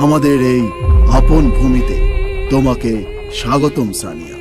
আমাদের এই আপন ভূমিতে তোমাকে স্বাগতম সানিয়া।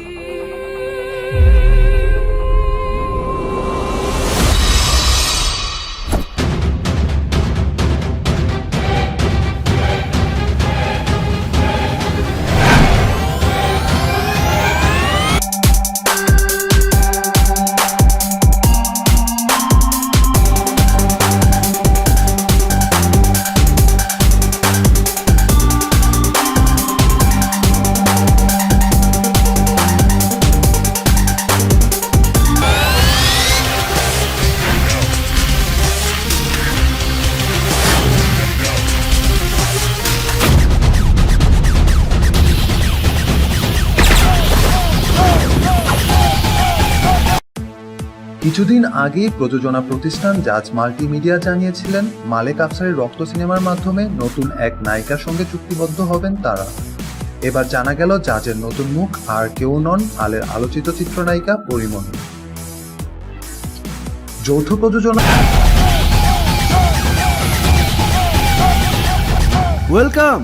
কিছুদিন আগেই প্রযোজনা প্রতিষ্ঠান জাজ মাল্টিমিডিয়া জানিয়েছিলেন মালেক আফসারের রক্ত সিনেমার মাধ্যমে নতুন এক নায়িকার সঙ্গে চুক্তিবদ্ধ হবেন তারা। এবার জানা গেল জাজের নতুন মুখ আর কেউ নন আলের আলোচিত চিত্রনায়িকা পরিমণি। যৌথ প্রযোজনা ওয়েলকাম।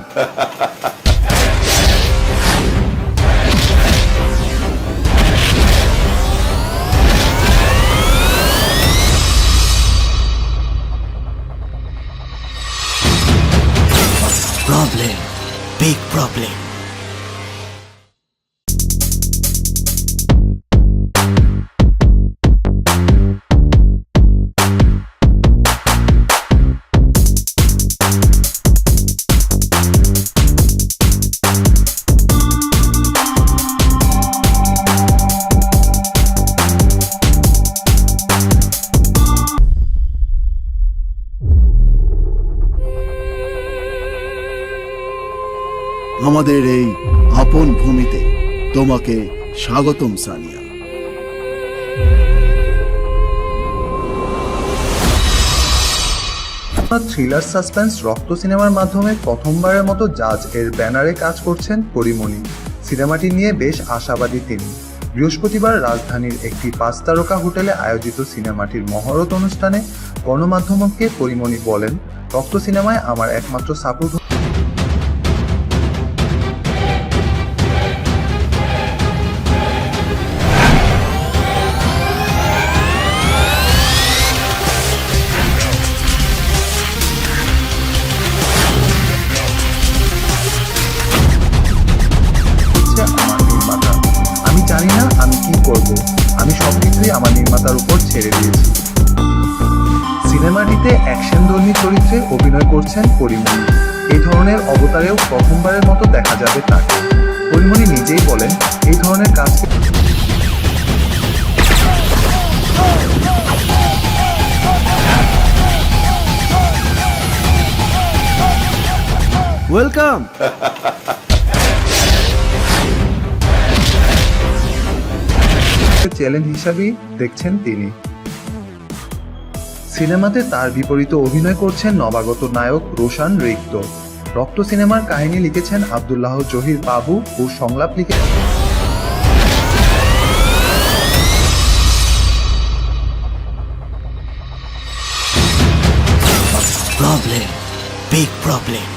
Problem, big problem. আমাদের এই আপন ভূমিতে তোমাকে স্বাগতম সানিয়া। থ্রিলার সাসপেন্স রক্ত সিনেমার মাধ্যমে প্রথমবারের মতো জাজ এর ব্যানারে কাজ করছেন পরিমণি। সিনেমাটি নিয়ে বেশ আশাবাদী তিনি। বৃহস্পতিবার রাজধানীর একটি 5 তারকা হোটেলে আয়োজিত সিনেমাটির মহরত অনুষ্ঠানে গণমাধ্যমকে পরিমণি বলেন, রক্ত সিনেমায় আমার একমাত্র সাপোর্ট আমার নির্মাতা। আমি জানি না আমি কি করব, আমি সবকিছুই আমার নির্মাতার উপর ছেড়ে দিয়েছি। সিনেমাটিতে অ্যাকশনধর্মী চরিত্রে অভিনয় করছেন পরিমণি। এই ধরনের অবতারেও প্রথমবারের মতো দেখা যাবে তাকে। পরিমণি নিজেই বলেন, এই ধরনের কাজকে ওয়েলকাম। চ্যালেঞ্জ হিসাবেই দেখছেন তিনি। সিনেমাতে তার বিপরীতে অভিনয় করছেন নবাগত নায়ক রোশান রিক্ত। রক্ত সিনেমার কাহিনী লিখেছেন আব্দুল্লাহ জহির বাবু ও সংলাপ লিখেছেন Problem, big problem.